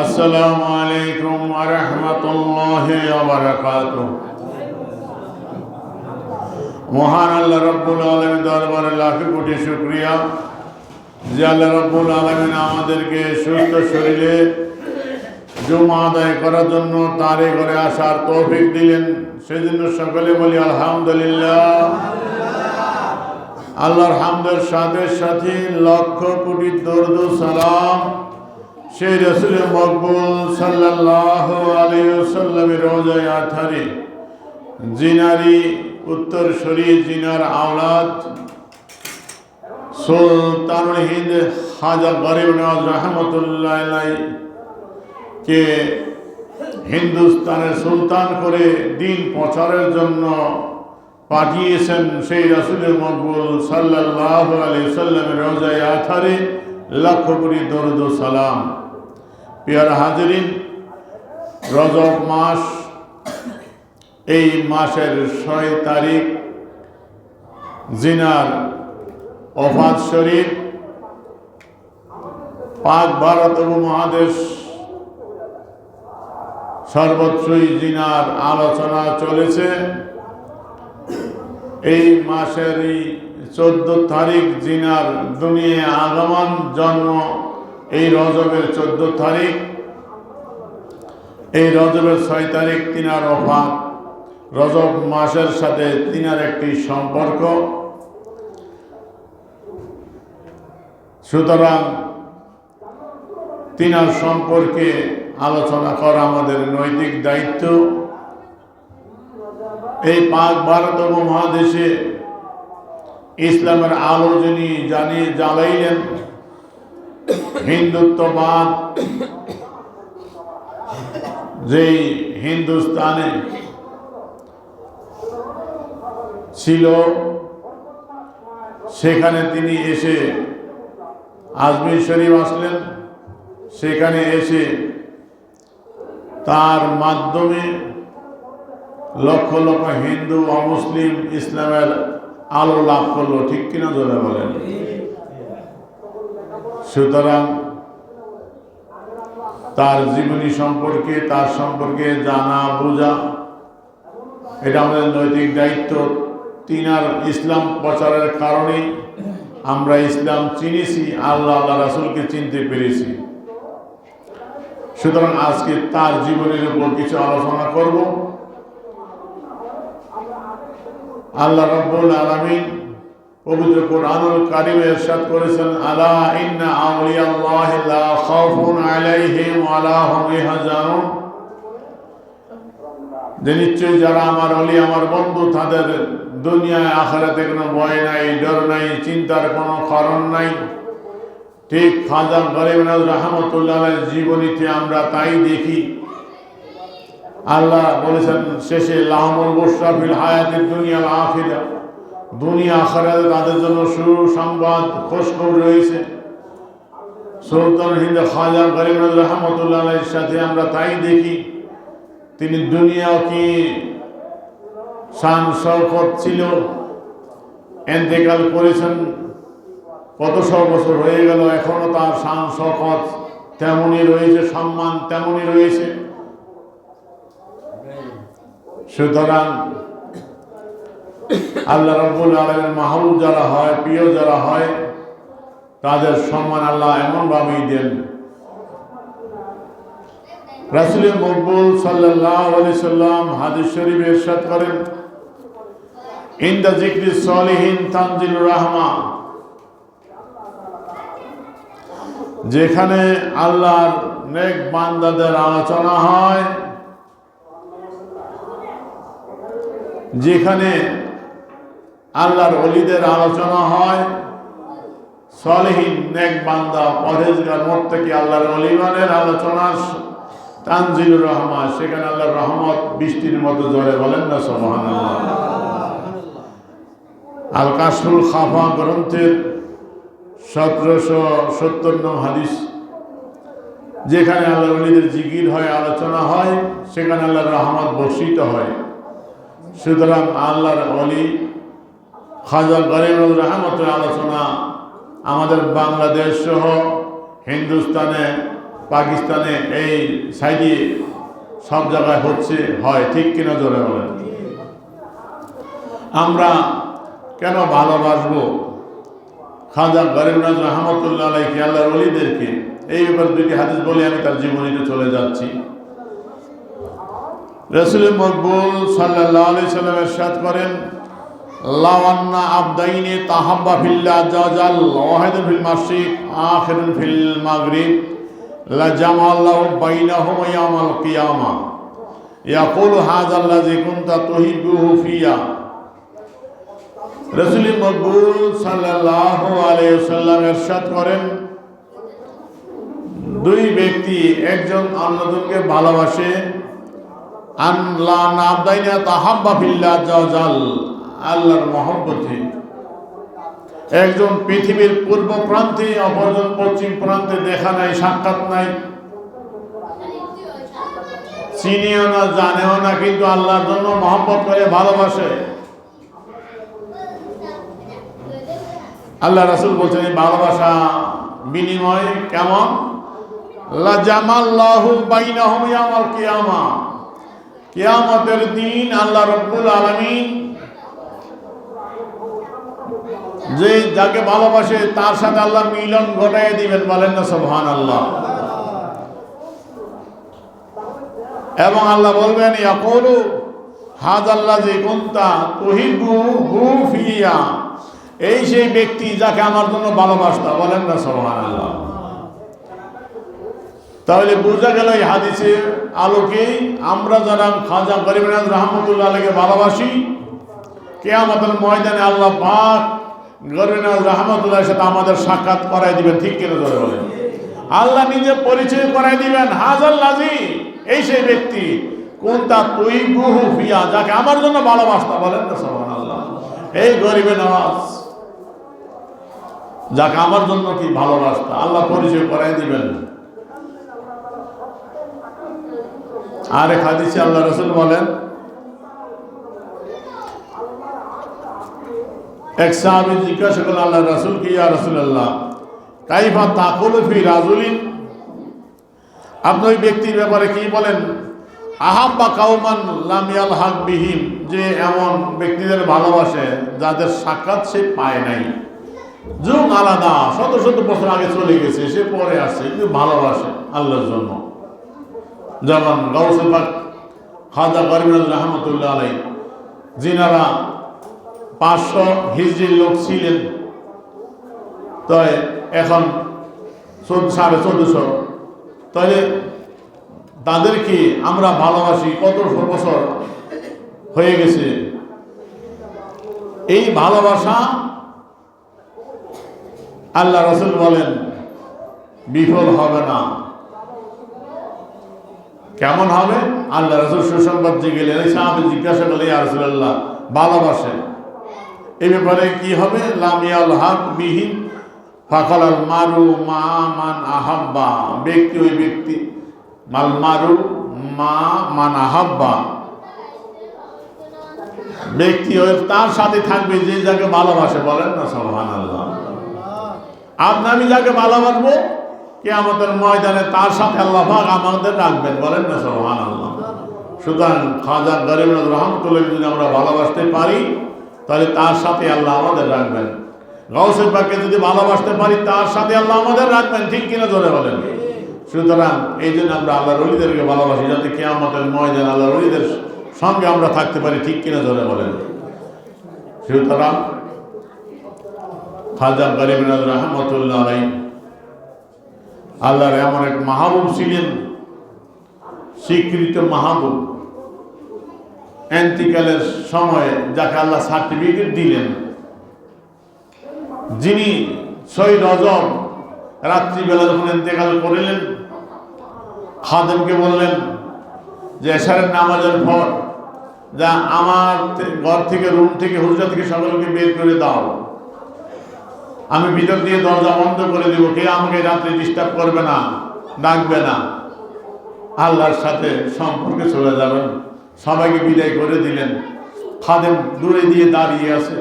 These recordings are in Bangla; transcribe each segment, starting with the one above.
আসসালামু আলাইকুম ওয়া রাহমাতুল্লাহি ওয়া বারাকাতুহু। মহান আল্লাহ রাব্বুল আলামিন দরবারে লাখ কোটি শুকরিয়া যে আল্লাহ রাব্বুল আলামিন আমাদেরকে সুস্থ শরীরে জুমা আদায় করার জন্য তারে ঘরে আসার তৌফিক দিলেন। সেজন্য সকলে বলি আলহামদুলিল্লাহ। আল্লাহর হামদের সাথে সাথে লক্ষ কোটি দরুদ ও সালাম সেই রাসূল মকবুল সাল্লাল্লাহু আলাইহি ওয়াসাল্লামের রওজায়ে আথারে, জিনারি উত্তরসূরি, জিনার আওলাদ সুলতানুল হিন্দ খাজা গরিব নওয়াজ রহমতুল্লাহ আলাইহি কে হিন্দুস্তানের সুলতান করে দিন প্রচারের জন্য পাঠিয়েছেন সেই রাসূল মকবুল সাল্লাল্লাহু আলাইহি ওয়াসাল্লামের রওজায়ে আথারে লক্ষ কোটি দরুদ ও সালাম। প্রিয় হাজিরিন, রজব মাস, এই মাসের ৬ তারিখ জিনার ওফাত শরীফ। পাক ভারত উপমহাদেশ সর্বত্রই জিনার আলোচনা চলেছে। এই মাসের 14 তারিখ জিনার দুনিয়া আগমন, জন্ম এই রজবের 14 তারিখ। এই রজবের 6 তারিখ তিনার ওফাত। রজব মাসের সাথে তিনার একটি সম্পর্ক। সুতরাং তিনার সম্পর্কে আলোচনা করা আমাদের নৈতিক দায়িত্ব। এই পাক ভারত উপমহাদেশে ইসলামের আলো যিনি জ্বালাইলেন, হিন্দুত্ববাদ যেই হিন্দুস্তানে ছিল, সেখানে তিনি এসে আজমির শরীফ আসলেন। সেখানে এসে তার মাধ্যমে লক্ষ লক্ষ হিন্দু অমুসলিম ইসলামের আলো লাভ করলো। ঠিক কিনা জোরে বলেন? সুতরাং তার জীবনী সম্পর্কে, তার সম্পর্কে জানা বোঝা এটা আমাদের নৈতিক দায়িত্ব। তিনার ইসলাম প্রচারের কারণে আমরা ইসলাম চিনেছি, আল্লাহ রাসূলকে চিনতে পেরেছি। সুতরাং আজকে তার জীবনের উপর কিছু আলোচনা করব। আল্লাহ রাব্বুল আলামিন পবিত্র কোরআনুল কারীমে ইরশাদ করেছেন, আলা ইন্না আউলিয়াল্লাহি লা খাউফুন আলাইহিম ওয়া লা হুম ইয়াহজানুন। যে নিশ্চয়ই যারা আমার ওলি, আমার বন্ধু, তাদের দুনিয়ায় আখিরাতে কোনো ভয় নাই, ডর নাই, চিন্তার কোনো কারণ নাই। ঠিক খাজা গরিব নওয়াজ রহমতুল্লাহ আলাইহির জীবনীতে আমরা তাই দেখি। আল্লাহ বলেছেন শেষে, লাহুমুল বুশরা ফিল হায়াতিদ দুনিয়া ওয়াল আখিরা, দুনিয়া আখিরাতে তাদের জন্য সুসংবাদ, খোঁজখবর রয়েছে। সুলতান হিন্দ খাজা গরিব নওয়াজ রহমতুল্লাহ আলাইহির সাথে আমরা তাই দেখি, তিনি দুনিয়াও কি শান শওকত ছিল, ইন্তেকাল করেছেন, কত শো বছর হয়ে গেল, এখনো তার শান শওকত তেমনই রয়েছে, সম্মান তেমনই রয়েছে। সুতরাং আল্লাহ রাব্বুল আলামিনের মাহবুব যারা হয়, প্রিয় যারা হয়, তাদের সম্মান আল্লাহ এমনভাবেই দেন। রাসূল মকবুল সাল্লাল্লাহু আলাইহি সাল্লাম হাদিস শরীফে ইরশাদ করেন, ইনদা যিকরিস সালিহিন তানজিলুর রাহমা। যেখানে আল্লাহর নেক বান্দাদের আলোচনা হয়, যেখানে আল্লাহর ওলিদের আলোচনা হয়, সালেহীন নেক বান্দা পরহেজগার মুত্তাকি আল্লাহর ওলিগণের আলোচনা, তানজিলুর রহমা, সেখানে আল্লাহর রহমত বৃষ্টির মতো ঝরে। বলেন না সুবহানাল্লাহ। আল কাশফুল খাফা গ্রন্থের 1770 নং হাদিস, যেখানে আল্লাহর ওলিদের জিকির হয়, আলোচনা হয়, সেখানে আল্লাহর রহমত বর্ষিত হয়। সুতরাং আল্লাহর ওলি খাজা গরিব নওয়াজ রহমতের আলোচনা আমাদের বাংলাদেশ সহ হিন্দুস্তানে পাকিস্তানে এই সাইডে সব জায়গায় হচ্ছে, হয়, ঠিক কিনা জোরে বলেন? আমরা কেন ভালোবাসবো খাজা গরিব নওয়াজ রহমতুল্লাহ আলাইহি আল্লাহর ওলিদেরকে? এই ব্যাপারে দুটি হাদিস বলে আমি তার জীবনীতে চলে যাচ্ছি। রাসূল মকবুল সাল্লাল্লাহু আলাইহি সাল্লাম ইরশাদ করেন, লাওয়ান্না আবদাইনি তাহাব্বা ফিল্লাহ আযজা ওয়াজাল ওয়াহিদুন ফিল মাশরিক আখিরুন ফিল মাগরিব লা জামাআল্লাহু বাইনাহুমা ইয়াওমাল কিয়ামা ইয়াকুলু হাযাল্লাযী কুনতা তুহিব্বুহু ফিয়া। রাসূল মকবুল সাল্লাল্লাহু আলাইহি ওয়াসাল্লাম ইরশাদ করেন, দুই ব্যক্তি একজন অন্যজনকে ভালোবাসে, আল্লাহ আবদাইনা তাহাব্বা ফিল্লাহ আযজা ওয়াজাল, আল্লাহর মহব্বতে। একজন পৃথিবীর পূর্ব প্রান্তে, অপরজন পশ্চিম প্রান্তে, দেখা নাই, সাক্ষাৎ নাই, চিনিও না, জানেও না, কিন্তু আল্লাহর জন্য মহব্বত করে ভালোবাসে। আল্লাহ রাসূল বলছেন এই ভালোবাসা বিনিময় কেমন? লা জামাল্লাহু বাইনাহুম ইয়াওমাল কিয়ামা, কিয়ামতের দিন আল্লাহ রাব্বুল আলামিন যে যাকে ভালোবাসে তার সাথে আল্লাহ মিলন ঘটায় দিবেন, বলেন না সুবহানাল্লাহ। এবং আল্লাহ বলবেন, ইয়াকুলু হাযাল্লাযী কুনতা তুহিব্বুহু ফিয়া, এই সেই ব্যক্তি যাকে আমার জন্য ভালোবাসতা, বলেন না সুবহানাল্লাহ। তাহলে বোঝা গেল এই হাদিসের আলোকে আমরা যারা খাজা গরিব নওয়াজ রহমতুল্লাহ আলাইহিকে ভালোবাসি, কিয়ামতের ময়দানে আল্লাহ পাক গরিব নওয়াজ রহমতুল্লাহর সাথে আমাদের সাক্ষাৎ করাই দিবেন, ঠিক কিনা জোরে বলেন? আল্লাহ নিজে পরিচয় করাই দিবেন, হাযাল্লাযী, এই সেই ব্যক্তি, কুনতা তুহিব্বুহু ফিয়া, যাকে আমার জন্য ভালোবাসতা, বলেন না সুবহানাল্লাহ। এই গরিব নওয়াজ যাকে আমার জন্য কি ভালোবাসতা, আল্লাহ পরিচয় করাই দিবেন। আরেক হাদিসে আল্লাহ রাসূল বলেন, এক সাহাবী জিজ্ঞাসা করলেন আল্লাহ রাসূলকে, ইয়া রাসূলুল্লাহ কাইফা তাকুলু ফি রাজুলিন, আপনি ওই ব্যক্তির ব্যাপারে কি বলেন? আহাব্বা কাউমান লাম ইয়ালহাক বিহিম, যে এমন ব্যক্তিদের ভালোবাসে যাদের সাক্ষাৎ সে পায় নাই, যুগ আলাদা, শত শত বছর আগে চলে গেছে, সে পরে আসছে, কিন্তু ভালোবাসে আল্লাহর জন্য। যেমন গাউসুল পাক খাজা গরিব নওয়াজ রহমতুল্লাহ আলাইহি, যিনারা 500 হিজরির লোক ছিলেন, তো এখন 1450, তাহলে তাদেরকে আমরা ভালোবাসি কত বছর হয়ে গেছে। এই ভালোবাসা আল্লাহ রাসূল বলেন বিফল হবে না। কেমন হবে? আল্লাহ রাসূল সুসংবাদ দিয়ে গেলেন। এই সাহাবী জিজ্ঞাসা করলেন, ইয়া রাসূলুল্লাহ ভালোবাসে এই ব্যাপারে কি হবে? লাম ইয়ালহাক বিহি ফাকালাল মারু মা মান আহাব্বা, ব্যক্তি ওই ব্যক্তি, মাল মারু মা মান আহাব্বা, ব্যক্তি ওই তার সাথে থাকবে যে যাকে ভালোবাসে, বলেন না সুবহানাল্লাহ। আপনি আমি যাকে ভালোবাসবো কিয়ামতের ময়দানে তার সাথে আল্লাহ পাক আমাদের রাখবেন, বলেন না সুবহানাল্লাহ। সুতরাং খাজা গরিব নওয়াজ রহমতুল্লাহ যদি আমরা ভালোবাসতে পারি তাহলে তার সাথে আল্লাহ আমাদের রাখবেন। গাউসুল পাককে যদি ভালোবাসতে পারি তার সাথে আল্লাহ আমাদের রাখবেন, ঠিক কিনা জোরে বলেন? সুতরাং এই জন্য আমরা আল্লাহর ওলিদেরকে ভালোবাসি, যাতে কিয়ামতের ময়দানে আল্লাহর ওলিদের সঙ্গে আমরা থাকতে পারি, ঠিক কিনা জোরে বলেন? সুতরাং খাজা গরিব নওয়াজ রহমতুল্লাহ আলাইহি আল্লাহর এমন এক মাহবুব ছিলেন, স্বীকৃত মাহবুব, এন্তিকালের সময় যাকে আল্লাহ সার্টিফিকেট দিলেন, যিনি 6 রজব রাত্রিবেলা যখন ইন্তেকাল করলেন, খাদেমকে বললেন যে এশারের নামাজের পর যা আমার ঘর থেকে, রুম থেকে, হুজরা থেকে সকলকে বের করে দাও, আমি ভিতর দিয়ে দরজা বন্ধ করে দেবো, কে আমাকে রাত্রে ডিস্টার্ব করবে না, ডাকবে না। আল্লাহর সাথে সম্পর্কে চলে যাবেন। সবাইকে বিদায় করে দিলেন। খাদেম দূরে দিয়ে দাঁড়িয়ে আছে,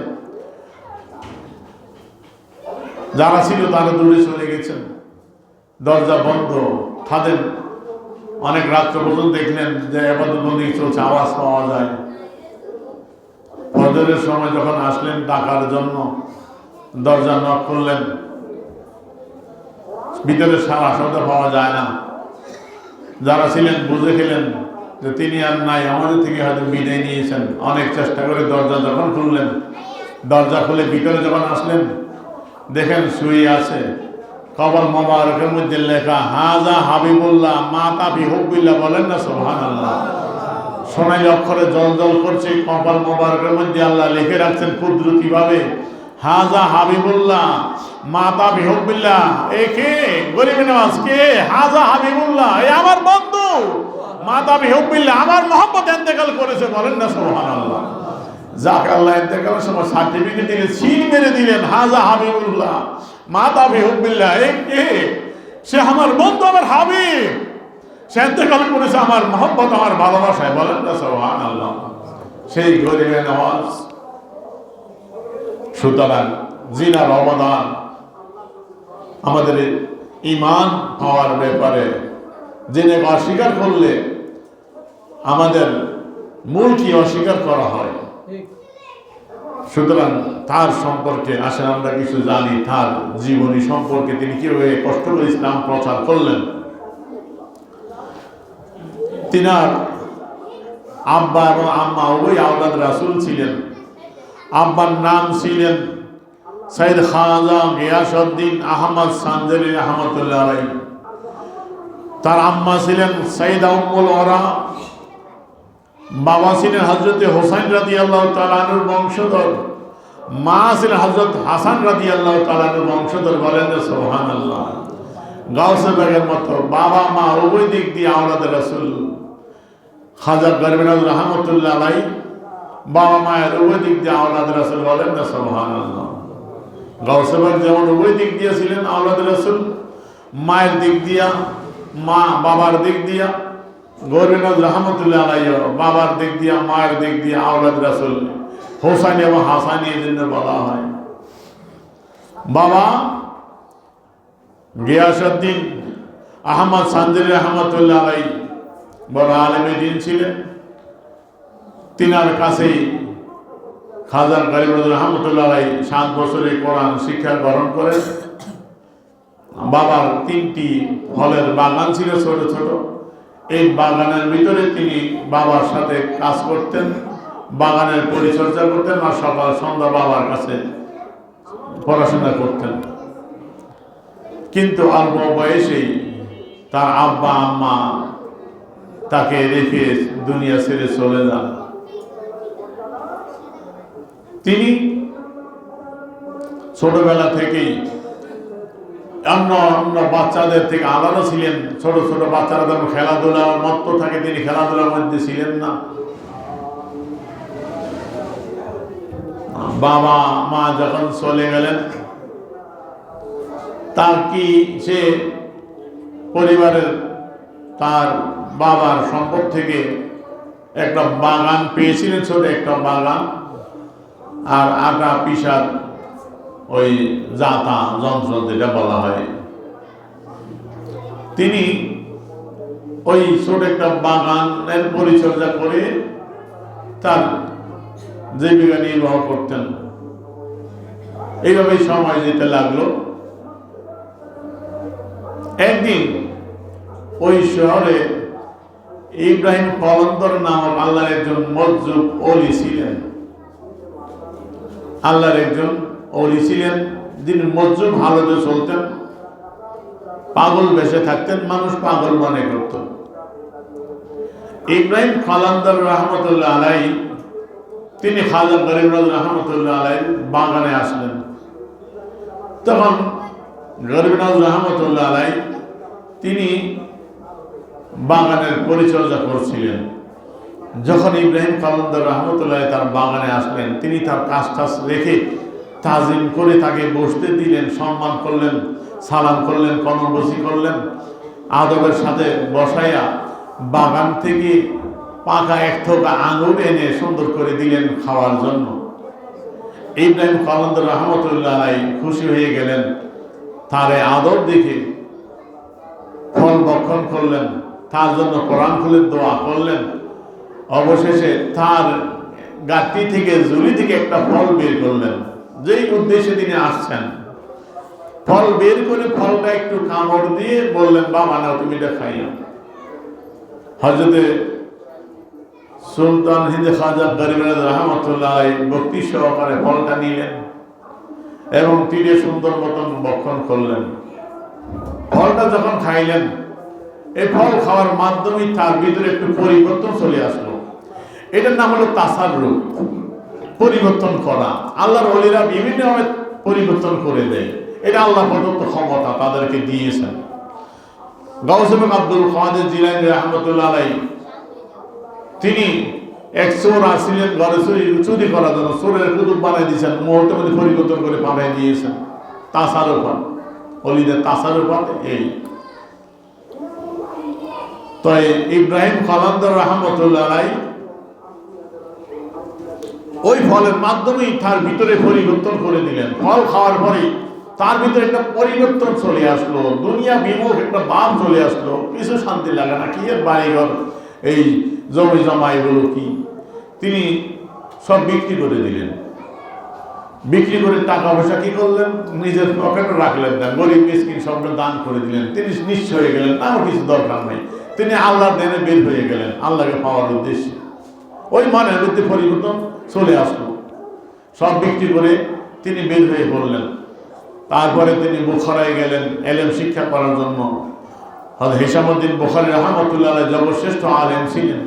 যারা ছিল তারা দূরে চলে গেছেন, দরজা বন্ধ, খাদেম অনেক রাত্র পর্যন্ত দেখলেন যে ইবাদতবন্দি চলছে, আওয়াজ পাওয়া যায়। ফজরের সময় যখন আসলেন ডাকার জন্য, দরজা নক করলেন, ভিতরে সারা শব্দ পাওয়া যায় না। যারা ছিলেন বুঝে গেলেন যে তিনি আর নাই, আমাদের থেকে হয়তো বিদায় নিয়েছেন। অনেক চেষ্টা করে দরজা যখন খুললেন, দরজা খুলে ভিতরে যখন আসলেন, দেখেন শুয়ে আছে, কবর মোবারকের মধ্যে লেখা হাজা হাবিবুল্লাহ মাতা বিহুবিল্লাহ। বলেন না সুবহানাল্লাহ। সোনালী অক্ষরে জল জল করছে, কপাল মোবারকের মধ্যে আল্লাহ লিখে রাখছেন কুদরতি ভাবে, হাজা হাবিবুল্লাহ মাতা বিহুবিল্লাহ। এ কে? গরিবের নামাজ কে? হাজা হাবিবুল্লাহ, এ আমার বন্ধু, মাতা বিহুবিল্লাহ, আমার মহব্বত ইন্তেকাল করেছে। বলেন না সুবহানাল্লাহ। যাকে আল্লাহ ইন্তেকালের সময় সার্টিফিকেট দিলেন, সিল মেরে দিলেন, হাজা হাবিবুল্লাহ মাতা বিহুবিল্লাহ। এ কে? সে আমার বন্ধু, আমার হাবিব, সে ইন্তেকাল করেছে আমার মহব্বত, আমার ভালোবাসায়। বলেন না সুবহানাল্লাহ। সেই গরিবের নামাজ। সুতরাং জিনার অবদান আমাদের ঈমান পাওয়ার ব্যাপারে জেনে অস্বীকার করলে আমাদের মূল কি অস্বীকার করা হয়। সুতরাং তার সম্পর্কে আসেন আমরা কিছু জানি, তার জীবনী সম্পর্কে, তিনি কিভাবে কষ্ট করে ইসলাম প্রচার করলেন। তিনার আব্বা এবং আম্মা উভয় আওলাদ রাসূল ছিলেন। আব্বার নাম ছিলেন সৈয়দ খাজা গিয়াসউদ্দিন আহমদ সানজালি রহমাতুল্লাহ আলাইহি। তার আম্মা ছিলেন সৈয়দা উম্মুল ওরা। বাবা ছিলেন হযরত হোসেন রাদিয়াল্লাহু তাআলা আনহুর বংশধর। মা ছিলেন হযরত হাসান রাদিয়াল্লাহু তাআলা আনহুর বংশধর। বলেন না সুবহানাল্লাহ। গাউসে বাগের মতো বাবা মা উভয় দিক দিয়ে আওলাদ রাসূল। খাজা গরিবনাজ রহমাতুল্লাহ আলাইহি বাবা মায়ের উভয় দিক দিয়ে আওলাদ রাসূল। বলেন না সুবহানাল্লাহ। গাউসে বাগ যেমন উভয় দিক দিয়ে ছিলেন আওলাদ রাসূল, মায়ের দিক দিয়া, মা বাবার দিক দিয়া, গরিবনাজ রহমাতুল্লাহ আলাইহি বাবার দিক দিয়া মায়ের দিক দিয়া আওলাদ রাসূল। হোসেন এবং হাসান এর জন্য বলা হয়। বাবা গিয়াসউদ্দিন আহমদ সানজালি রহমাতুল্লাহ আলাইহি বড় আলেমে দ্বীন ছিলেন। তিনার কাছেই খাজা গরিবনাজ রহমাতুল্লাহ আলাইহি 7 বছরে কোরআন শিক্ষা গ্রহণ করেন। বাবার 3টি ফলের বাগান ছিল ছোট ছোট। এই বাগানের ভিতরে তিনি বাবার সাথে কাজ করতেন, বাগানের পরিচর্যা করতেন, আর সকাল সন্ধ্যা বাবার কাছে পড়াশোনা করতেন। কিন্তু অল্প বয়সেই তার আব্বা আম্মা তাকে রেখে দুনিয়া ছেড়ে চলে যান। তিনি ছোটবেলা থেকেই অন্য বাচ্চাদের থেকে আলাদা ছিলেন। ছোট ছোট বাচ্চারা যখন খেলাধুলার মত্ত থাকে, তিনি খেলাধুলার মধ্যে ছিলেন না। বাবা মা যখন চলে গেলেন, তার কি সে পরিবারের তার বাবার সম্পদ থেকে একটা বাগান পেয়েছিলেন, ছোট একটা বাগান, আর আটা পিসার ওই জাতা যন্ত্র যেটা বলা হয়। তিনি ওই ছোট একটা বাগানের পরিচর্যা করে তার জীবিকা নির্বাহ করতেন। এইভাবে সময় যেতে লাগলো। একদিন ওই শহরে ইব্রাহিম কলন্দর নামক আল্লাহর একজন মজজুব ওলি ছিলেন। আল্লাহর একজন ওলি ছিলেন, যিনি মজজুব হালতে চলতেন, পাগল বেশে থাকতেন, মানুষ পাগল মনে করত। ইব্রাহিম কলন্দর রহমতুল্লাহ আলাইহি তিনি খাজা গরিবনাজ রহমতুল্লাহ আলাইহি বাগানে আসলেন। তখন গরিবনাজ রহমতুল্লাহ আলাইহি তিনি বাগানের পরিচর্যা করছিলেন। যখন ইব্রাহিম কলন্দর রহমতুল্লাহ তার বাগানে আসলেন, তিনি তার কাজ টাজ রেখে তাজিম করে তাকে বসতে দিলেন, সম্মান করলেন, সালাম করলেন, কর্মবসী করলেন, আদবের সাথে বসাইয়া বাগান থেকে পাকা এক থোকা আঙুর এনে সুন্দর করে দিলেন খাওয়ার জন্য। ইব্রাহিম কলন্দর রহমতুল্লাহ আলাইহি খুশি হয়ে গেলেন তার আদব দেখে। ফল ভক্ষণ করলেন, তার জন্য কোরআন খুলে দোয়া করলেন। অবশেষে তার গাঁটটি থেকে, ঝুলি থেকে একটা ফল বের করলেন, যেই উদ্দেশ্যে তিনি আসছেন। ফল বের করে ফলটা একটু কামড় দিয়ে বললেন, বাবা নাও, তুমি এটা খাইও। হযরতে সুলতান হিন্দ খাজা গরিব নওয়াজ রহমতুল্লাহ ভক্তি সহকারে ফলটা নিলেন এবং তিনি সুন্দর মতন ভক্ষণ করলেন। ফলটা যখন খাইলেন, এই ফল খাওয়ার মাধ্যমে তার ভিতরে একটু পরিবর্তন চলে আসলো। এটার নাম হলো তাসাররুফ, পরিবর্তন করা। আল্লাহর ওলিরা বিভিন্নভাবে পরিবর্তন করে দেয়, এটা আল্লাহ প্রদত্ত ক্ষমতা তাদেরকে দিয়েছেন। গাউস আব্দুল কাদের জিলানী রাহমাতুল্লাহ আলাইহি, তিনি এক চোর আসছিলেন ঘরে চুরি করার জন্য, চোরের কুতুব বানাই দিয়েছেন, মুহূর্তের মধ্যে পরিবর্তন করে পাঠাই দিয়েছেন। তাসাররুফ, ওলিদের তাসাররুফ এই। তো ইব্রাহিম কালান্দার রহমতুল্লাহ আলাইহি ওই ফলের মাধ্যমেই তার ভিতরে পরিবর্তন করে দিলেন। ফল খাওয়ার পরে তার ভিতরে একটা পরিবর্তন চলে আসলো, দুনিয়া বিমুখ একটা ভাব চলে আসলো। কিছু শান্তি লাগে না, কি এর বাড়িঘর, এই জমি জমা, এগুলো কি। তিনি সব বিক্রি করে দিলেন। বিক্রি করে টাকা পয়সা কি করলেন, নিজের পকেটে রাখলেন না, গরিব মিসকিন সবটা দান করে দিলেন। তিনি নিশ্চয় হয়ে গেলেন, আমার কিছু দরকার নেই। তিনি আল্লাহর দেনে বের হয়ে গেলেন আল্লাহকে পাওয়ার উদ্দেশ্যে। ওই মনের মধ্যে পরিবর্তন চলে আসলো, সব বিক্রি করে তিনি বের হয়ে পড়লেন। তারপরে তিনি বুখারায় গেলেন এলেম শিক্ষা করার জন্য। হযরত হিশামউদ্দিন বুখারী রাহমাতুল্লাহ আলাইহি জবরশ্রেষ্ঠ আলেম ছিলেন।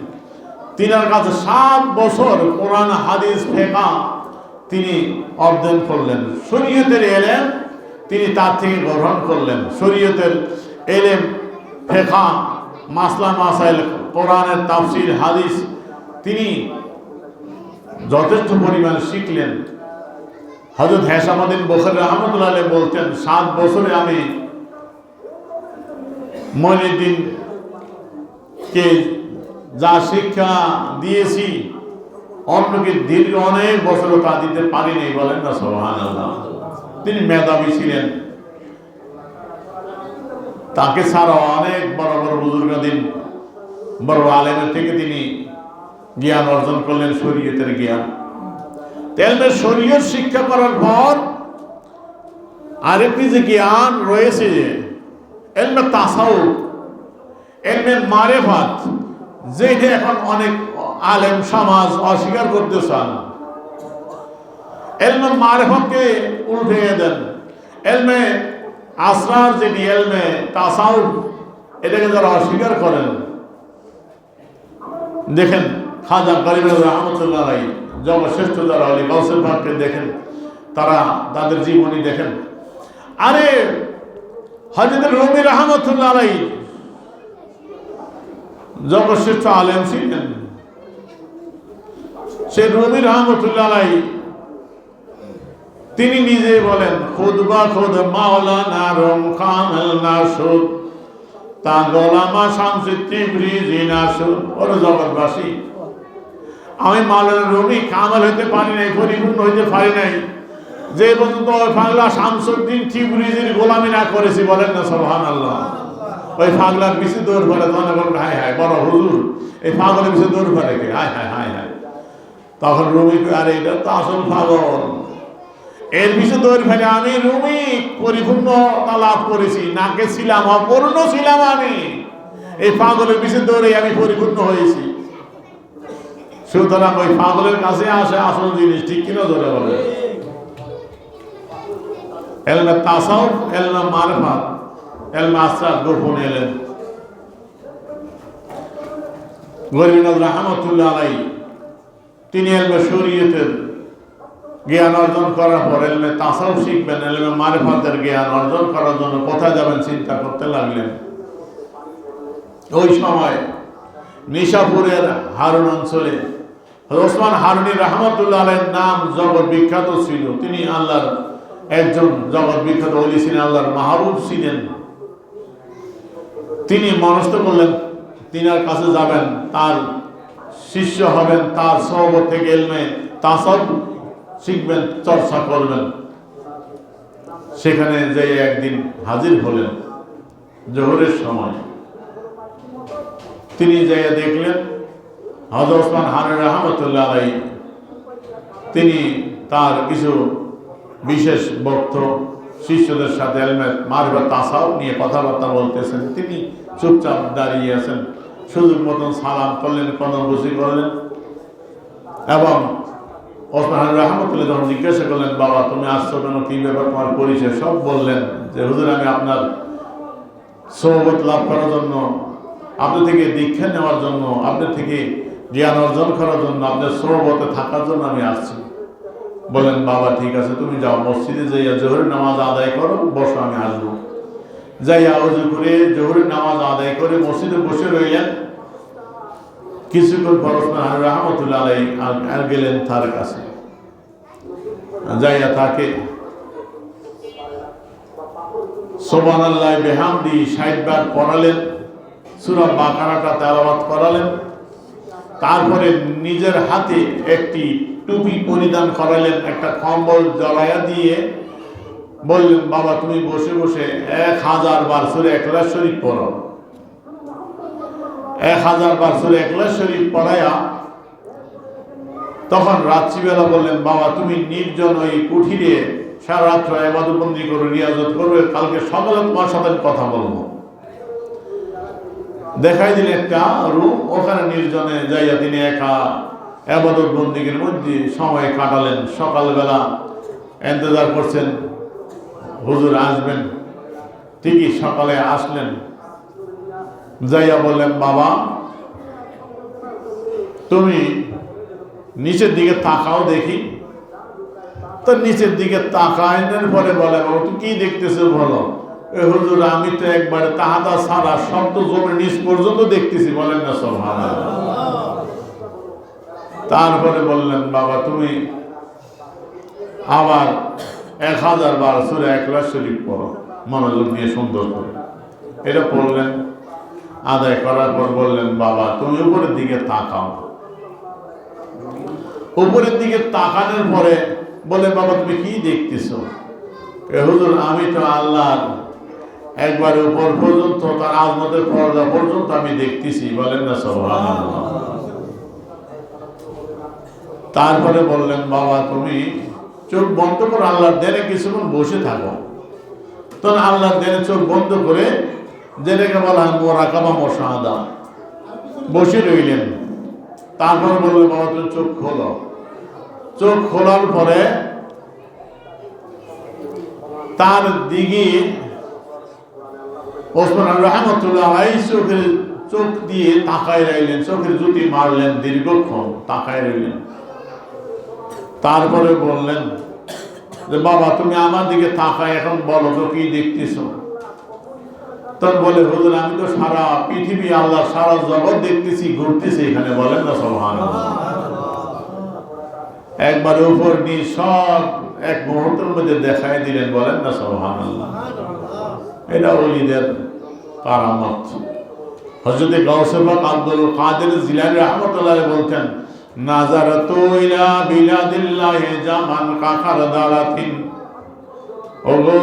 তিনার কাছে 7 বছর কোরআন হাদিস ফিকহ তিনি অধ্যয়ন করলেন। শরীয়তের এলেম তিনি তার থেকে গ্রহণ করলেন। শরীয়তের এলেম, ফিকহ, মাসলা মাসাইল, কোরআনের তাফসীর, হাদিস তিনি যথেষ্ট পরিমাণ শিখলেন। হযরত হিশামউদ্দিন বুখারী রাহমাতুল্লাহ আলাইহি বলতেন, 7 বছরে আমি মঈনুদ্দিনকে যা শিক্ষা দিয়েছি, অন্যকে দীর্ঘ অনেক বছরও তা দিতে পারিনি। বলেন না সুবহানাল্লাহ। তিনি মেধাবী ছিলেন। তাকে ছাড়াও অনেক বড় বড় বুজুর্গদিন, বড় আলেমের থেকে তিনি জ্ঞান অর্জন করলেন, শরীয়তের জ্ঞান। তেলমের শরীয়ত শিক্ষা করার পর আরেকটি যে জ্ঞান রয়েছে, এলমে তাসাউফ, এলমে মারিফাত, যেটা এখন অনেক আলেম সমাজ অস্বীকার করতে চান। এলমে মারিফাতকে উল্টে দেন। এলমে আসরার, যেটি এলমে তাসাউফ, এটাকে যারা অস্বীকার করেন, দেখেন খাজা গরিব নওয়াজ রহমতুল্লাহ আলাইহি জবরশ্রেষ্ঠ যারা আলী গাউসুল পাককে দেখেন, তারা তাদের জীবনী দেখেন। আরে হযরত রুমি রহমতুল্লাহ আলাইহি জবরশ্রেষ্ঠ আলেম ছিলেন। সে রুমি রহমতুল্লাহ আলাইহি তিনি নিজে বলেন, খুদবা খুদ মাওলানা রুম কামেল নাসুদ তা গোলামা শামসুদ তিবরিজি নাসুদ। ওর জগৎবাসী, আমি মাওলানা রুমি কামেল হইতে পারি নাই, পরিপূর্ণ হইতে পারি নাই, যে পর্যন্ত পাগলা শামসুদ্দিন তিবরিজির গোলামি না করেছি। বলেন না সুবহানাল্লাহ। ওই পাগলার পিছে দৌড় করে জনগণ, হায় হায় বড় হুজুর, এই পাগলের পিছে দৌড় করে কে, হায় হায় হায় হায়। তখন রুমি, আরে এটা তো আসল পাগল, এর পিছে দৌড় ফেলে আমি রুমি পরিপূর্ণতা লাভ করেছি, নাকে ছিলাম, অপূর্ণ ছিলাম আমি, এই পাগলের পিছে দৌড়ে আমি পরিপূর্ণ হয়েছি। সুতরাং ওই পাগলের কাছে আসে আসল জিনিস, ঠিক কিনা ধরে বলে। এলমে তাসাউফ, এলমে মারিফাত, এলমে আসরার গোপন এলেম। গরিব নওয়াজ রহমতুল্লাহ আলাইহি তিনি এলমে শরীয়তের জ্ঞান অর্জন করার পর এলমে তাসাউফ শিখবেন, এলমে মারিফাতের জ্ঞান অর্জন করার জন্য কোথায় যাবেন চিন্তা করতে লাগলেন। ওই সময় নিশাপুরের হারুন অঞ্চলে ওসমান হারুনি রহমতুল্লাহ আলাইহির নাম জগৎ বিখ্যাত ছিল। তিনি আল্লাহর একজন জগৎ বিখ্যাত ওলি ছিলেন, আল্লাহর মাহবুব ছিলেন। তিনি মনস্থ করলেন তিনার কাছে যাবেন, তার শিষ্য হবেন, তার সোহবত থেকে এলমে তাসাউফ শিখবেন, চর্চা করবেন। সেখানে যে একদিন হাজির হলেন। জোহরের সময় তিনি যাইয়া দেখলেন হযরত ওসমান হারুন রাহমাতুল্লাহ আলাইহি তিনি তার কিছু বিশেষ ভক্ত শিষ্যদের সাথে এলমের মারিফাত তাসাউফ নিয়ে কথাবার্তা বলতেছেন। তিনি চুপচাপ দাঁড়িয়ে আছেন, সুযোগ মতন সালাম করলেন, কদমবুসি করলেন এবং ওসমান হারুন রাহমাতুল্লাহ যখন জিজ্ঞাসা করলেন, বাবা তুমি আসছো কেন, কি ব্যাপার, তোমার পরিচয়, সব বললেন যে হুজুর আমি আপনার সোহবত লাভ করার জন্য, আপনার থেকে দীক্ষা নেওয়ার জন্য, আপনার থেকে জ্ঞান অর্জন করার জন্য, আপনার সোহবতে থাকার জন্য আমি আসছি। বলেন বাবা ঠিক আছে, তুমি যাও মসজিদে যাইয়া জোহরের নামাজ আদায় করো, বসো আমি আসবো। যাইয়া ওযু করে জোহরের নামাজ আদায় করে মসজিদে বসে রইলেন। কিছুক্ষণ পর ওসমান হারুন রাহমাতুল্লাহ আলাইহি আর গেলেন তার কাছে, যাইয়া তাকে সুবহানাল্লাহ বিহামদি ৬০ বার পড়ালেন, সূরা বাকারাটা তেলাওয়াত করালেন। তারপরে নিজের হাতে একটি টুপি পরিধান করালেন, একটা কম্বল জড়াইয়া দিয়ে বললেন, বাবা তুমি বসে বসে ১০০০ বার সূরা ইখলাস শরীফ পড়ো। ১০০০ বার সূরা ইখলাস শরীফ পড়ায়া তখন রাত্রিবেলা বললেন, বাবা তুমি নির্জন ওই কুঠিরে সারা রাত্র ইবাদতবন্দি করো, রিয়াজত করবে, কালকে সকালে তোমার সাথে কথা বলবো। দেখাই দিলে একটা রুম, ওখানে নির্জনে যাইয়া তিনি একা ইবাদতবন্দির মধ্যে সময় কাটালেন। সকালবেলা ইন্তজার করছেন হুজুর আসবেন, ঠিকই সকালে আসলেন। যাইয়া বললেন, বাবা তুমি নিচের দিকে তাকাও দেখি। তো নিচের দিকে তাকানোর পরে বলে, বাবা তুমি কি দেখতেছো বলো। হুজুর আমি তো একবারে তাহাদা সারা শব্দ জমে নিচ পর্যন্ত দেখতেছি। বলেন না সুবহানাল্লাহ। তারপরে বললেন, বাবা তুমি আবার ১০০০ বার সূরা ইখলাস শরীফ পড়ো, মনোযোগ দিয়ে সুন্দর করে। এটা পড়লেন, আদায় করার পর বললেন, বাবা তুমি উপরের দিকে তাকাও। উপরের দিকে তাকানোর পরে বলে, বাবা তুমি কি দেখতেছো। হুজুর আমি তো আল্লাহর একবারে উপর পর্যন্ত, তার আজমতের পর্দা পর্যন্ত আমি দেখতেছি। বলেন না সুবহানাল্লাহ। তারপরে বললেন, বাবা তুমি চোখ বন্ধ করে আল্লাহর দেনে কিছুক্ষণ বসে থাকো। তখন আল্লাহর দেনে চোখ বন্ধ করে, যেটাকে বলা হয় মুরাকাবা মুশাহাদা, বসে রইলেন। তারপরে বললেন, বাবা তুমি চোখ খোলো। চোখ খোলার পরে তার দিকে ওসমান রাহমাতুল্লাহ আলাইহি চোখ দিয়ে তাকায় রইলেন, চোখের জুতি মারলেন, দীর্ঘক্ষণ তাকায় রইলেন। তারপরে বললেন যে, বাবা তুমি আমার দিকে তাকায় এখন বলো তো কি দেখতেছ। তখন বলে, হুজুর আমি তো সারা পৃথিবী, আল্লাহ সারা জগৎ দেখতেছি, ঘুরতেছি এখানে। বলেন না সুবহানাল্লাহ। একবার উপর নিচ সব এক মুহূর্তের মধ্যে দেখাই দিলেন। বলেন না সুবহানাল্লাহ। এটা ওলিদের কারামত। হযরত গাউসে পাক আব্দুল কাদের জিলানী রাহমাতুল্লাহ বলতেন, নাজারাতু ইলা বিলাদিল্লাহি জামান কাকার দারাতিন। ওগো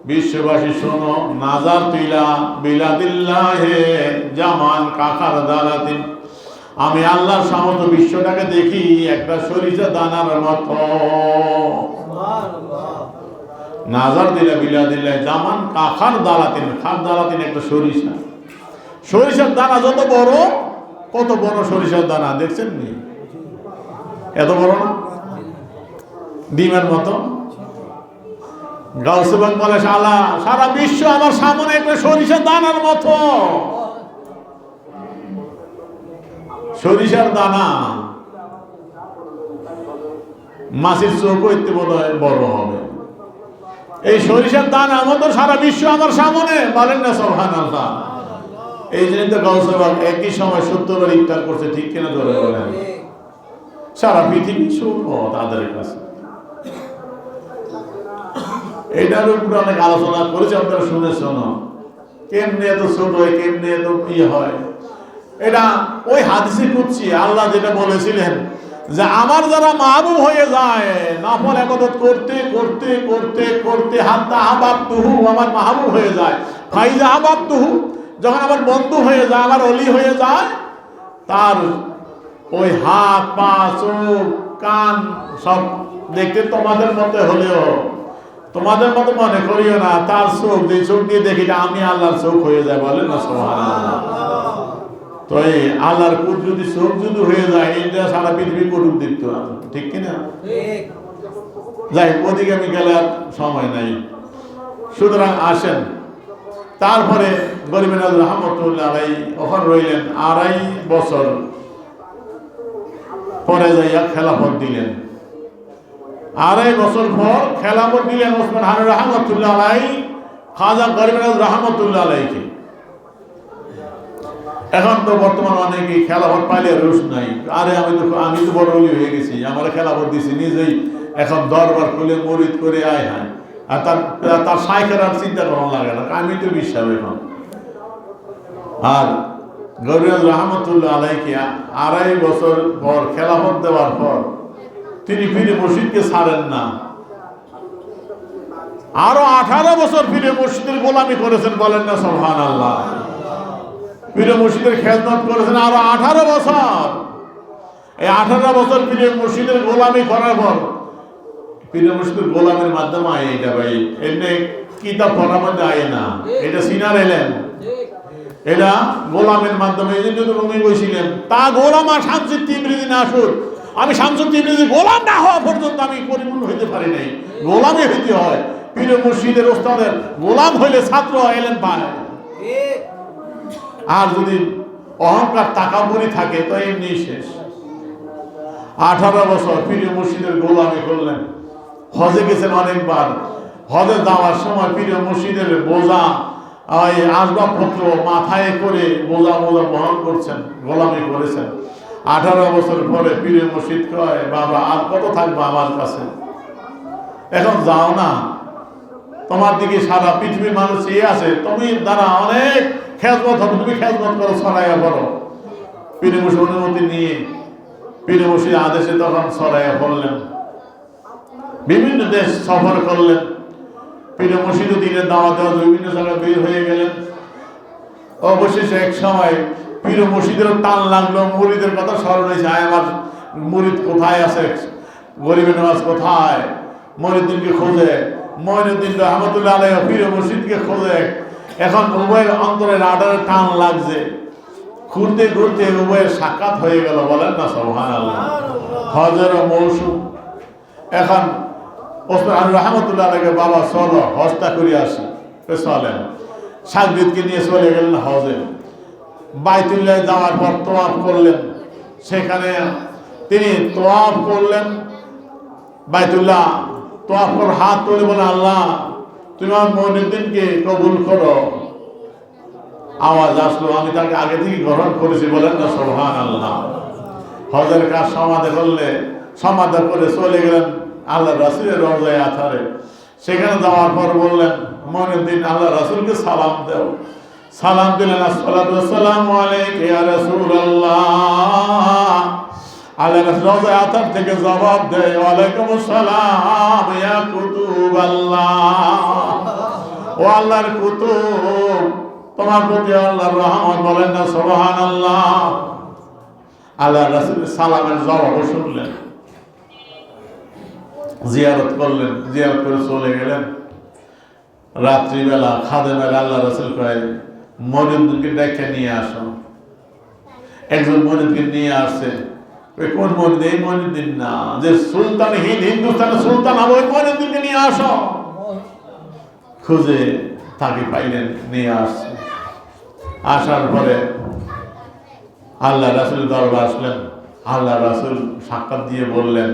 বিশ্ববাসী শোনো, নাজারাতু ইলা বিলাদিল্লাহি জামান কাকার দারাতিন। আমি আল্লাহর সমস্ত বিশ্বটাকে দেখি একটা সরিষা দানার মতো। নাজার দিলা বিলাদিল্লাহ জামান কাখার দালাতিন। খার দালাতিন একটা সরিষা। সরিষার দানা যত বড়, কত বড় সরিষার দানা দেখছেন নি? এত বড় না, ডিমের মতো। গাউসে পাক বলে, সারা বিশ্ব আমার সামনে একটা সরিষার দানার মতো। সরিষার দানা মাছের চোখ হইতে বড় হবে। এই সরিষার দানার মতো সারা বিশ্ব আমার সামনে। বলেন না সুবহানাল্লাহ। এই জন্য তো গাউসে পাক একই সময় ৭০ বার ইফতার করছে। ঠিক কিনা ধরে বলেন? সারা পৃথিবী শুনবো তাদের কাছে। এটার উপরে অনেক আলোচনা করেছে, আপনারা শুনেছ না? কেমনে এত ছোট হয়, কেমনে এত হয়। এটা ওই হাদিসে কুদসি আল্লাহ যেটা বলেছিলেন যে আমার যারা মাহবুব হয়ে যায়, নফল ইবাদত করতে করতে করতে করতে হাত্তা আহবাবতুহু, আমার মাহবুব হয়ে যায়, ফাইজা আহাবাবতুহু, যখন আমার বন্ধু হয়ে যায়, আমার অলি হয়ে যায়, তার ওই হাত পা চোখ কান সব দেখতে তোমাদের মতো হলেও তোমাদের মতো মনে করিও না, তার চোখ যে চোখ দিয়ে দেখি আমি আল্লাহর চোখ হয়ে যায়, বলেন না সুবহানাল্লাহ। তো এই আল্লাহর কুদ যদি চোখ যদি হয়ে যায়, এটা সারা পৃথিবী কটুক দেখতে হবে, ঠিক কিনা? যাই ওদিকে আমি গেলে আর সময় নাই। সুতরাং আসেন, তারপরে গরিব নওয়াজ রহমতুল্লাহ আলাইহি ওখানে রইলেন 2.5 বছর, পরে যাইয়া খেলাফত দিলেন। 2.5 বছর পর খেলাফত দিলেন ওসমান হারুন রহমতুল্লাহ আলাইহি খাজা গরিব নওয়াজ রহমতুল্লাহ আলাইহি। এখন তো বর্তমান অনেকেই খেলাফত পাইলে রুশ নাই, আরে আমি তো বড় ওলি হয়ে গেছি, আমার খেলাফত দিছি, নিজেই এখন দরবার খুলে মুরিদ করে আয় হয়, আর তার শাইখের আর চিন্তা করানো লাগে না, আমি তো বিশ্বাস এখন। আর গরিব রহমতুল্লাহ আলাইহি 2.5 বছর পর খেলাফত দেওয়ার পর তিনি পীরে মুর্শিদকে ছাড়েন না, আরো 18 বছর পীরে মুর্শিদের গোলামি করেছেন, বলেন না সুবহানাল্লাহ। পীরে মুর্শিদের খেদমত করেছেন আরো 18 বছর। এই 18 বছর পীরে মুর্শিদের গোলামি করার পর, পীরে মুর্শিদের গোলামের মাধ্যমে আয় এটা ভাই, এমনি কিতাব পড়ার মধ্যে আয় না, এটা সিনার এলেন, এটা গোলামের মাধ্যমে। এই জন্য তো রুমি বসিলেন, তা গোলাম আর শামসুদ তিবরিজি না আসুক, আমি শামসুদ তিবরিজি গোলাম না হওয়া পর্যন্ত আমি পরিপূর্ণ হইতে পারি নাই। গোলামই হইতে হয়, পীরে মুর্শিদের ওস্তাদের গোলাম হইলে ছাত্র এলেন পায়। আর যদি অহংকার তাকাবুরি থাকে তো এমনি শেষ। 18 বছর পীরে মুর্শিদের গোলামি করলেন। হজে গেছেন অনেকবার, হজে যাওয়ার সময় পীরে মুর্শিদের বোঝা আসবাবপত্র মাথায় করে বোঝা বহন করছেন, গোলামি করেছেন। 18 বছর পরে পীরে মুর্শিদ কয়, বাবা আর কত থাকবো আমার কাছে, এখন যাও না, তোমার দিকে সারা পৃথিবীর মানুষ চেয়ে আছে, তুমি দ্বারা অনেক খেজমত হবে, তুমি খেজমত করো, ছড়াইয়া পড়ো। পীরে মুর্শিদ অনুমতি নিয়ে পীরে মুর্শিদ আদেশে তখন ছড়াইয়া পড়লেন, বিভিন্ন দেশ সফর করলেন। পীরে মুর্শিদ দিনের দাওয়াত দেওয়া বিভিন্ন জায়গায় বের হয়ে গেলেন। অবশেষে এক সময় পীরে মুর্শিদের টান লাগলো, মুরিদের কথা স্মরণ হয়েছে, আমার মুরিদ কোথায় আছে, গরিব নওয়াজ কোথায়, মঈনুদ্দিনকে খোঁজে, মঈনুদ্দিন রহমতুল্লাহ আলাইহি পীরে মুর্শিদকে খোঁজে। এখন উভয়ের অন্তরের আডারে টান লাগছে, ঘুরতে ঘুরতে উভয়ের সাক্ষাৎ হয়ে গেল, বলেন না সুবহানাল্লাহ। হজের মৌসুম, এখন ওসমান রহমতুল্লাহ আলাইহি, বাবা চলো হজটা করে আসি, চলেন। সাগরিদকে নিয়ে চলে গেলেন হজে। বাইতুল্লাহ যাওয়ার পর তোয়াফ করলেন, সেখানে তিনি তোয়াফ করলেন বাইতুল্লাহ, তোয়াফ করে হাত তুলে বলে, আল্লাহ তুমি আমার মঈনুদ্দিনকে কবুল করো। আওয়াজ আসলো, আমি তাকে আগে থেকে গ্রহণ করেছি, বলেন না সুবহানাল্লাহ। হজের কাজ সমাধা করে চলে গেলেন আল্লাহ রাসূলের রওজায়ে আথারে। সেখানে যাওয়ার পর বললেন, মঈনুদ্দিন আল্লাহ রাসূলকে সালাম দাও। সালাম দিলেন, আসসালাতু ওয়াসসালামু আলাইকা ইয়া রাসূলুল্লাহ। আল্লাহ রাসূল রওজায়ে আথার থেকে জবাব দেয়, ওয়ালাইকুম আসসালাম ইয়া কুতুবাল্লাহ। ও আল্লাহর কুতুব, তোমার প্রতি আল্লাহর রহমত, বলেন না সুবহানাল্লাহ। আল্লাহ রাসূলের সালামের জবাব শুনলেন, জিয়ারত করলেন, জিয়ারত করে চলে গেলেন। রাত্রিবেলা খাদেমের আল্লাহ রাসূল কয়, মঈনুদ্দিনকে ডেকে নিয়ে আসো। একজন মঈনুদ্দিন নিয়ে আসছে, ওই কোন মঈনুদ্দিন? এই মঈনুদ্দিন না, যে সুলতান হিন্দুস্তানের সুলতান হবে, ওই মঈনুদ্দিনকে নিয়ে আসো। খুঁজে তাকে পাইলেন, নিয়ে আসছে। আসার পরে আল্লাহ রাসূল দরবার আসলেন। আল্লাহ রাসূল সাক্ষাৎ দিয়ে বললেন,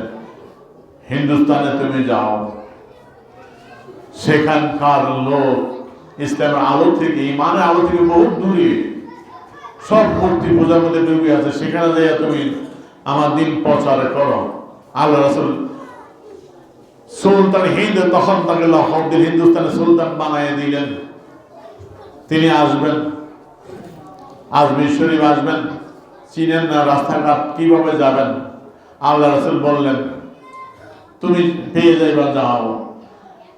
হিন্দুস্তানে তুমি যাও, সেখানকার লোক ইসলামের আলো থেকে, ইমানের আলো থেকে বহু দূরে, সব মূর্তি পূজার মধ্যে ডুবে আছে, সেখানে যাইয়া তুমি আমার দিন প্রচার করো। আল্লাহ রাসূল সুলতান হিন্দ, তখন তাকে লকব দিয়ে হিন্দুস্তানের সুলতান বানিয়ে দিলেন। তিনি আসবেন, আজমির শরীফ আসবেন, চিনেন না, রাস্তাঘাট কিভাবে যাবেন। আল্লাহ রাসূল বললেন, তুমি পেয়ে যাইবা, যাও।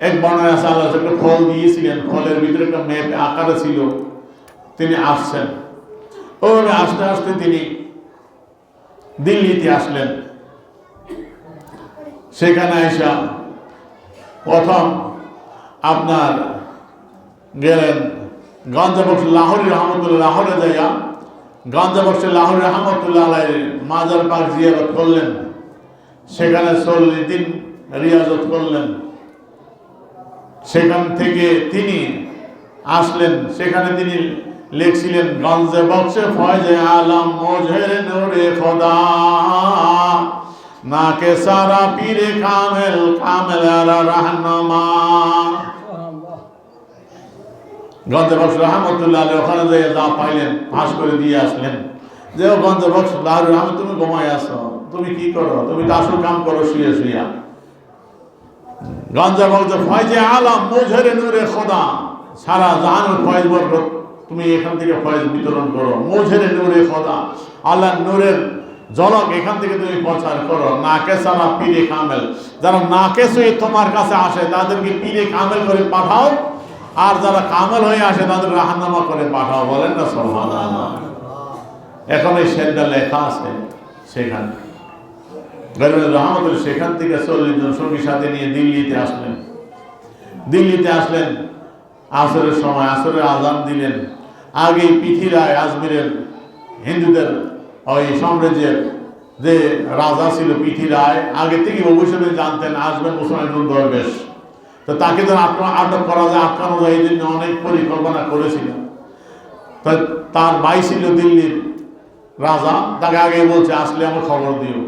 এক বর্ণনা আছে আল্লাহ একটা ফল দিয়েছিলেন, ফলের ভিতরে একটা মেপ আকারে ছিল, তিনি আসছেন। ওভাবে আস্তে আস্তে তিনি দিল্লিতে আসলেন। সেখানে আইসা প্রথম আপনার গেলেন গঞ্জাবক্স লাহোরি রহমতুল্লাহ, লাহোরে যাইয়া গঞ্জাবক্স লাহোরি রহমতুল্লাহ আলাইহির মাজার পাক জিয়ারত করলেন। সেখানে 40 দিন রিয়াজত করলেন। সেখান থেকে তিনি আসলেন, সেখানে তিনি লিখছিলেন গঞ্জে বক্সে ফয়জে আলম মোঝের নূরে খোদা না কে সারা পীরে কামেল কামেল রাহনুমা। গঞ্জে বক্স রহমতুল্লাহ আলাইহি ওখানে যেয়ে যা পাইলেন পাস করে দিয়ে আসলেন যে ও গঞ্জে বক্স লাহোরি রহমত, তুমি ঘুমাই আসো, তুমি কি করো, তুমি তো আসল কাম করো শুয়ে শুয়া। গঞ্জে বক্স ফয়জে আলম মোঝের নূরে খোদা, সারা জাহানের ফয়েজ বরকত তুমি এখান থেকে ফয়েজ বিতরণ করো। মোঝের নূরে খোদা, আল্লাহর নূরের ঝলক এখান থেকে তুমি প্রচার করো। নাকেসারা পীরে কামেল, যারা নাকেস হয়ে তোমার কাছে আসে তাদেরকে পীরে কামেল করে পাঠাও, আর যারা কামেল হয়ে আসে তাদের রাহনুমা করে পাঠাও। বলেন না সুবহানাল্লাহ। এখন এই শেরটা লেখা আছে সেখানে। গরিবের রহমতুল্লাহ সেখান থেকে 40 জন সঙ্গী সাথে নিয়ে দিল্লিতে আসলেন। দিল্লিতে আসলেন আসরের সময়, আসরের আজান দিলেন। আগে পৃথিরায় আজমিরের হিন্দুদের ওই সাম্রাজ্যের যে রাজা ছিল পৃথিরায়, আগে থেকে অবশ্যই জানতেন আসবেন মুসলমান দরবেশ, তো তাকে যেন আটক করা যায়, আটকানো যায়, এই জন্য অনেক পরিকল্পনা করেছিলেন। তার ভাই ছিল দিল্লির রাজা, তাকে আগে বলছে আসলে আমার খবর দিও।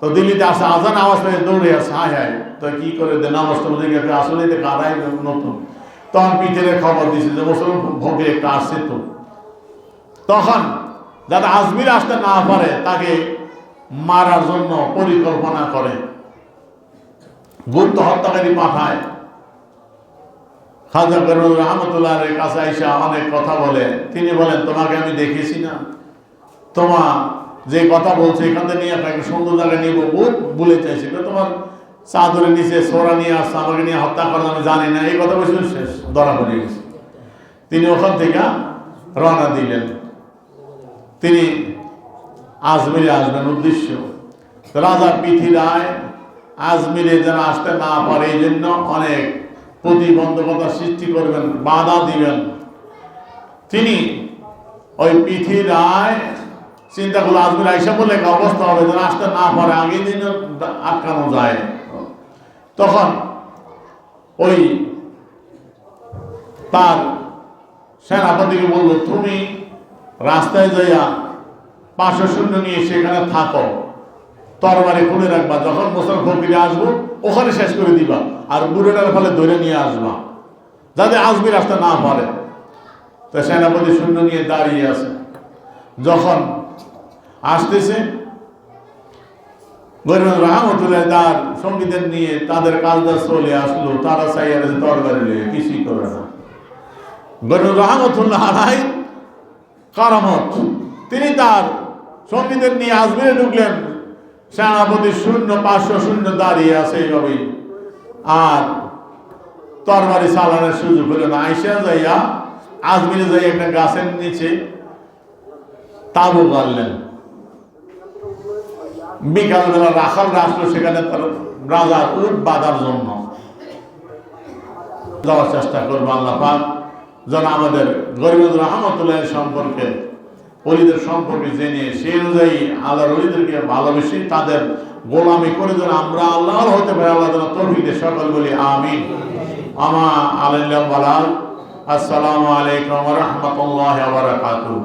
তো দিল্লিতে আসে, আজান আওয়াজ পেয়ে দৌড়ে আসে, হায় হায় তো কি করে দেন নামাজটা বুঝে আসলে এটা কারাই নতুন। তখন পিঠের খবর দিয়েছে যে মুসলমান ভোগে একটা আসছে। তো তখন যাতে আজমির আসতে না পারে তাকে মারার জন্য পরিকল্পনা করে, গুপ্ত হত্যাকারী পাঠায়। খাজা গরিব রহমতুল্লাহের কাছে আইসা অনেক কথা বলে। তিনি বলেন তোমাকে আমি দেখেছি না, তোমার যে কথা বলছে এখান থেকে নিয়ে আপনাকে সুন্দর জায়গায় নিয়ে বলে চাইছি, তোমার চাদরের নিচে সোরা নিয়ে আসছে, আমাকে নিয়ে হত্যা করেন আমি জানি না, এই কথা বলছিলেন, শেষ ধরা পড়ে গেছে। তিনি ওখান থেকে রওনা দিলেন। তিনি আজমিরে আসবেন উদ্দেশ্য। রাজা পৃথিরায় আজমিরে যেন আসতে না পারে এই জন্য অনেক প্রতিবন্ধকতা সৃষ্টি করবেন, বাধা দিবেন। তিনি ওই পৃথিরায় চিন্তা করলো আজমির আইসা বলে একটা অবস্থা হবে যেন আসতে না পারে, আগে দিন আটকানো যায়। তখন ওই তার সেনাপতিকে বললো তুমি রাস্তায় যাইয়া 500 সৈন্য নিয়ে সেখানে থাকো, তরবারি খুলে রাখবা, যখন মুসলমান ফকিরে আসবো ওখানে শেষ করে দিবা, আর বুড়োটার ফলে ধরে নিয়ে আসবা যাতে আজমির আসতে না পারে। তো সেনাপতি সৈন্য নিয়ে দাঁড়িয়ে আছে। যখন আসতেছে গরিব রহমতুল্লাহ তার সঙ্গীদের নিয়ে তাদের কাজটা চলে আসলো, তারা চাইয়ারে তরবারি নিয়ে কিছুই করে না। গরিব রহমতুল্লাহ আলাই কারামত, তিনি তার সঙ্গীদের নিয়ে আজমিরে ঢুকলেন। সেনাপতি শূন্য 500 শূন্য দাঁড়িয়ে আছে এইভাবেই, আর তরবারি চালানোর সুযোগ হলো না। আইসা যাইয়া আজমিরে যাই একটা গাছের নিচে তাবু গাড়লেন। বিকালবেলা রাখালরা আসলো সেখানে তার রাজার উট বাঁধার জন্য। যাওয়ার চেষ্টা করবো আল্লাহ পাক যেন আমাদের গরিব রহমতুল্লাহের সম্পর্কে, অলিদের সম্পর্কে জেনে সেই অনুযায়ী আল্লাহর অলিদেরকে ভালোবেসে তাদের গোলামি করে যেন আমরা আল্লাহর হতে পারি। আল্লাহ যেন তৌফিক দেয়। সকল বলি আমিন। আমা আলাইহিম ওয়া আসসালামু আলাইকুম ওয়া রাহমাতুল্লাহি ওয়া বারাকাতুহু।